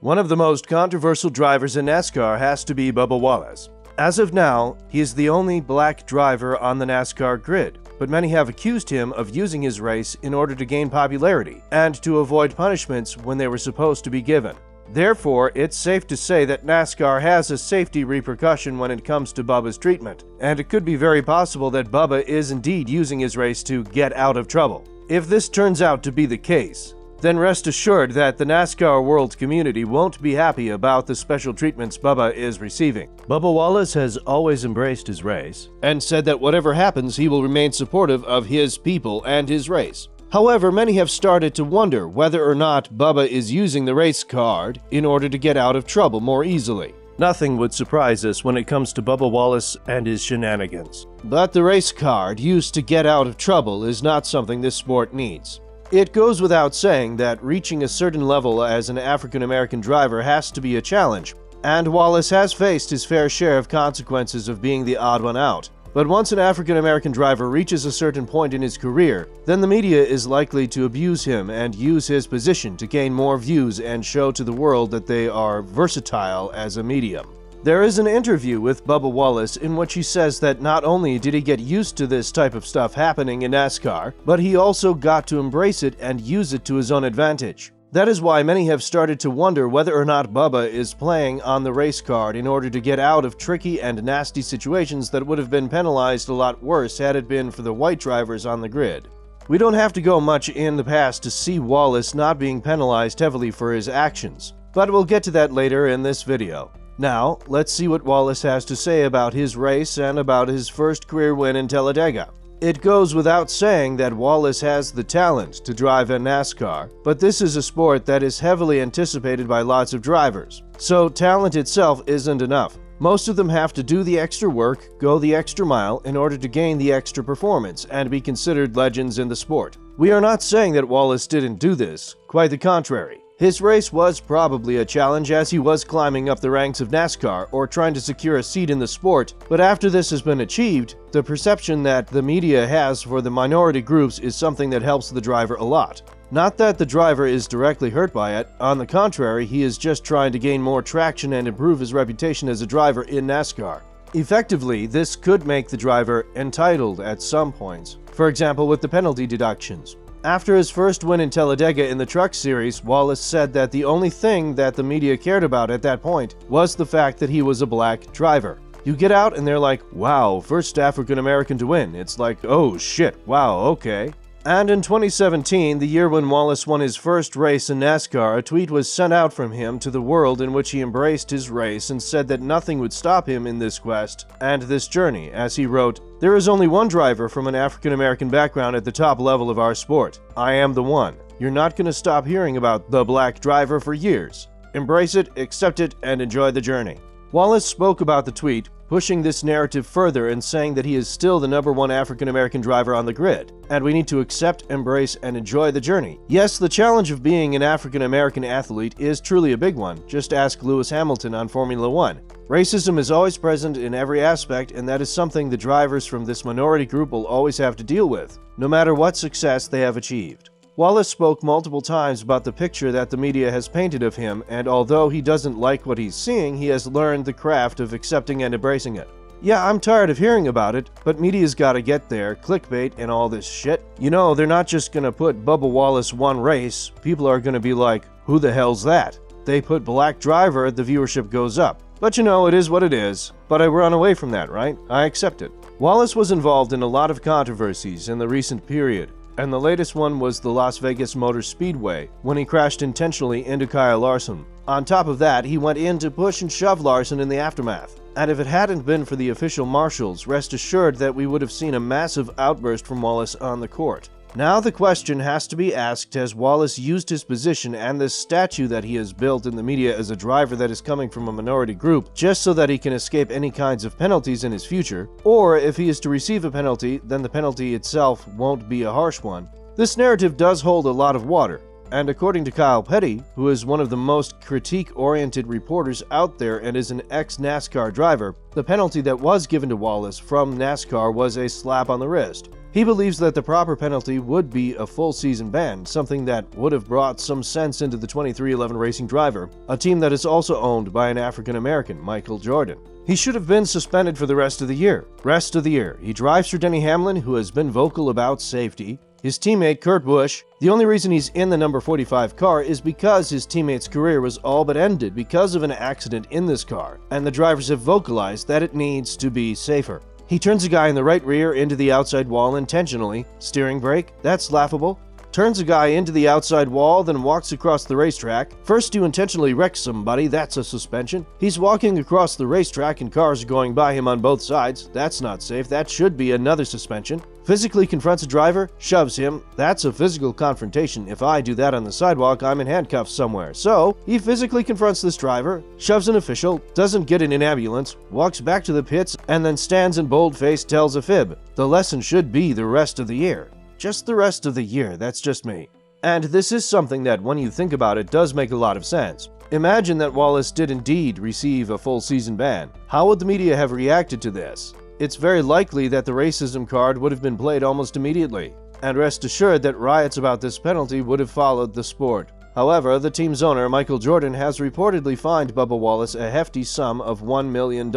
One of the most controversial drivers in NASCAR has to be Bubba Wallace. As of now, he is the only black driver on the NASCAR grid, but many have accused him of using his race in order to gain popularity and to avoid punishments when they were supposed to be given. Therefore, it's safe to say that NASCAR has a safety repercussion when it comes to Bubba's treatment, and it could be very possible that Bubba is indeed using his race to get out of trouble. If this turns out to be the case, then rest assured that the NASCAR world community won't be happy about the special treatments Bubba is receiving. Bubba Wallace has always embraced his race and said that whatever happens, he will remain supportive of his people and his race. However, many have started to wonder whether or not Bubba is using the race card in order to get out of trouble more easily. Nothing would surprise us when it comes to Bubba Wallace and his shenanigans. But the race card used to get out of trouble is not something this sport needs. It goes without saying that reaching a certain level as an African-American driver has to be a challenge, and Wallace has faced his fair share of consequences of being the odd one out. But once an African-American driver reaches a certain point in his career, then the media is likely to abuse him and use his position to gain more views and show to the world that they are versatile as a medium. There is an interview with Bubba Wallace in which he says that not only did he get used to this type of stuff happening in NASCAR, but he also got to embrace it and use it to his own advantage. That is why many have started to wonder whether or not Bubba is playing on the race card in order to get out of tricky and nasty situations that would have been penalized a lot worse had it been for the white drivers on the grid. We don't have to go much in the past to see Wallace not being penalized heavily for his actions, but we'll get to that later in this video. Now, let's see what Wallace has to say about his race and about his first career win in Talladega. It goes without saying that Wallace has the talent to drive in NASCAR, but this is a sport that is heavily anticipated by lots of drivers. So talent itself isn't enough. Most of them have to do the extra work, go the extra mile in order to gain the extra performance and be considered legends in the sport. We are not saying that Wallace didn't do this, quite the contrary. His race was probably a challenge as he was climbing up the ranks of NASCAR or trying to secure a seat in the sport, but after this has been achieved, the perception that the media has for the minority groups is something that helps the driver a lot. Not that the driver is directly hurt by it, on the contrary, he is just trying to gain more traction and improve his reputation as a driver in NASCAR. Effectively, this could make the driver entitled at some points, for example with the penalty deductions. After his first win in Talladega in the Truck Series, Wallace said that the only thing that the media cared about at that point was the fact that he was a black driver. You get out and they're like, wow, first African-American to win. It's like, oh shit, wow, okay. And in 2017, the year when Wallace won his first race in NASCAR, a tweet was sent out from him to the world in which he embraced his race and said that nothing would stop him in this quest and this journey, as he wrote, "There is only one driver from an African-American background at the top level of our sport. I am the one. You're not going to stop hearing about the black driver for years. Embrace it, accept it, and enjoy the journey." Wallace spoke about the tweet, pushing this narrative further and saying that he is still the #1 African-American driver on the grid, and we need to accept, embrace, and enjoy the journey. Yes, the challenge of being an African-American athlete is truly a big one. Just ask Lewis Hamilton on Formula One. Racism is always present in every aspect, and that is something the drivers from this minority group will always have to deal with, no matter what success they have achieved. Wallace spoke multiple times about the picture that the media has painted of him, and although he doesn't like what he's seeing, he has learned the craft of accepting and embracing it. Yeah, I'm tired of hearing about it, but media's gotta get there, clickbait and all this shit. You know, they're not just gonna put Bubba Wallace won race, people are gonna be like, who the hell's that? They put black driver, the viewership goes up. But you know, it is what it is. But I run away from that, right? I accept it. Wallace was involved in a lot of controversies in the recent period, and the latest one was the Las Vegas Motor Speedway, when he crashed intentionally into Kyle Larson. On top of that, he went in to push and shove Larson in the aftermath. And if it hadn't been for the official marshals, rest assured that we would have seen a massive outburst from Wallace on the court. Now the question has to be asked, has Wallace used his position and this statue that he has built in the media as a driver that is coming from a minority group just so that he can escape any kinds of penalties in his future? Or if he is to receive a penalty, then the penalty itself won't be a harsh one. This narrative does hold a lot of water, and according to Kyle Petty, who is one of the most critique-oriented reporters out there and is an ex-NASCAR driver, the penalty that was given to Wallace from NASCAR was a slap on the wrist. He believes that the proper penalty would be a full season ban, something that would have brought some sense into the 23XI Racing driver, a team that is also owned by an African American, Michael Jordan. He should have been suspended for the rest of the year. Rest of the year. He drives for Denny Hamlin, who has been vocal about safety. His teammate, Kurt Busch, the only reason he's in the number 45 car is because his teammate's career was all but ended because of an accident in this car, and the drivers have vocalized that it needs to be safer. He turns a guy in the right rear into the outside wall intentionally. Steering brake? That's laughable. Turns a guy into the outside wall, then walks across the racetrack. First, you intentionally wreck somebody, that's a suspension. He's walking across the racetrack and cars are going by him on both sides. That's not safe, that should be another suspension. Physically confronts a driver, shoves him. That's a physical confrontation. If I do that on the sidewalk, I'm in handcuffs somewhere. So, he physically confronts this driver, shoves an official, doesn't get in an ambulance, walks back to the pits, and then stands in boldface tells a fib. The lesson should be the rest of the year. Just the rest of the year, that's just me. And this is something that, when you think about it, does make a lot of sense. Imagine that Wallace did indeed receive a full season ban. How would the media have reacted to this? It's very likely that the racism card would have been played almost immediately, and rest assured that riots about this penalty would have followed the sport. However, the team's owner, Michael Jordan, has reportedly fined Bubba Wallace a hefty sum of $1 million,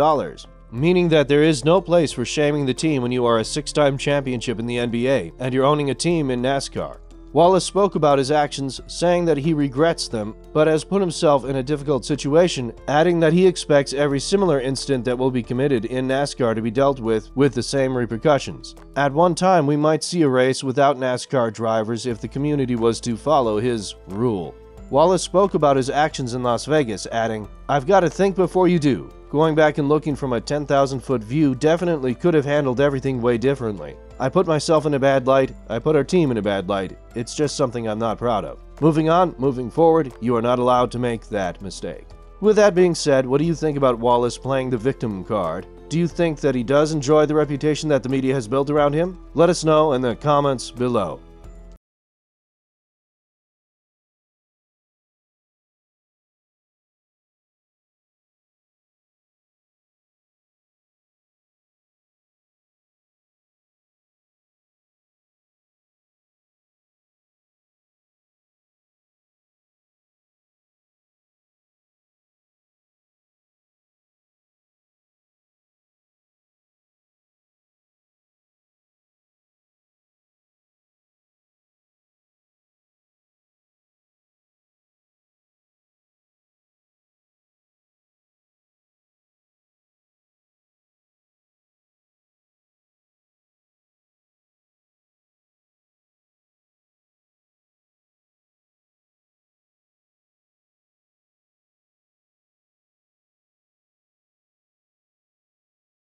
meaning that there is no place for shaming the team when you are a 6-time championship in the NBA and you're owning a team in NASCAR. Wallace spoke about his actions, saying that he regrets them, but has put himself in a difficult situation, adding that he expects every similar incident that will be committed in NASCAR to be dealt with the same repercussions. At one time, we might see a race without NASCAR drivers if the community was to follow his rule. Wallace spoke about his actions in Las Vegas, adding, "I've got to think before you do. Going back and looking from a 10,000-foot view definitely could have handled everything way differently. I put myself in a bad light, I put our team in a bad light. It's just something I'm not proud of. Moving on, moving forward, you are not allowed to make that mistake." With that being said, what do you think about Wallace playing the victim card? Do you think that he does enjoy the reputation that the media has built around him? Let us know in the comments below.